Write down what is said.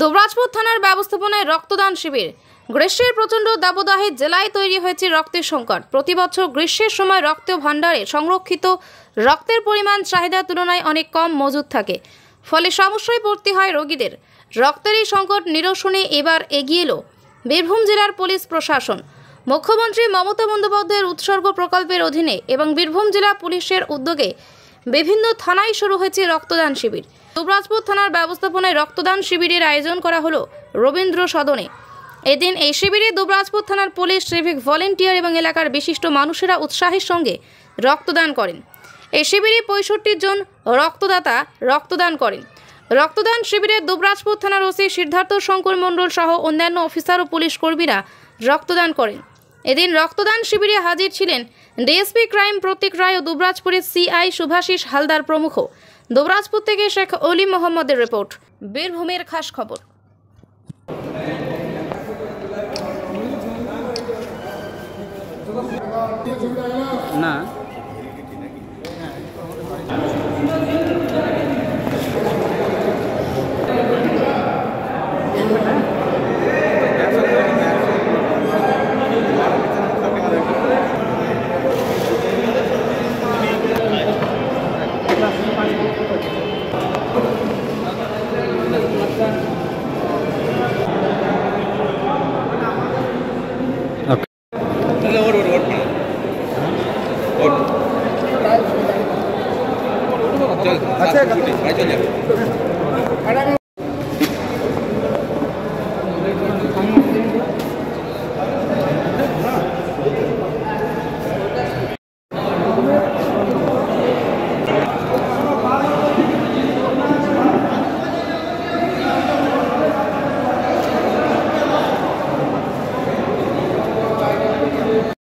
দুবরাজপুর থানার ব্যবস্থাপনায় রক্তদান শিবির। গ্রীষ্মের প্রচণ্ড দাবদাহে জেলায় তৈরি হয়েছে রক্তের সংকট। প্রতি বছর গ্রীষ্মের সময় রক্ত ভাণ্ডারে সংরক্ষিত রক্তের পরিমাণ চাহিদার তুলনায় অনেক কম মজুদ থাকে, ফলে সমস্যায় পড়তে হয় রোগীদের। রক্তের এই সংকট নিরসনে এবার এগিয়ে এলো বীরভূম জেলার পুলিশ প্রশাসন। মুখ্যমন্ত্রী মমতা বন্দ্যোপাধ্যায়ের উৎসর্গ প্রকল্পের অধীনে এবং বীরভূম জেলা পুলিশের উদ্যোগে বিভিন্ন থানায় শুরু হয়েছে রক্তদান শিবির। দুবরাজপুর থানার ব্যবস্থাপনায় রক্তদান শিবিরের আয়োজন করা হলো রবীন্দ্র সদনে। এদিন এই শিবিরে দুবরাজপুর থানার পুলিশ, সিভিক ভলেন্টিয়ার এবং এলাকার বিশিষ্ট মানুষেরা উৎসাহের সঙ্গে রক্তদান করেন। এই শিবিরে 65 জন রক্তদাতা রক্তদান করেন। রক্তদান শিবিরে দুবরাজপুর থানার ওসি সিদ্ধার্থ শঙ্কর মণ্ডল সহ অন্যান্য অফিসার ও পুলিশ কর্মীরা রক্তদান করেন। এদিন রক্তদান শিবিরে হাজির ছিলেন ডিএসপি ক্রাইম প্রতীক রায় ও দুবরাজপুরের সিআই শুভাশিস হালদার প্রমুখ। দুবরাজপুর থেকে শেখ অলি মোহাম্মদের রিপোর্ট, বীরভূমের খাস খবর। না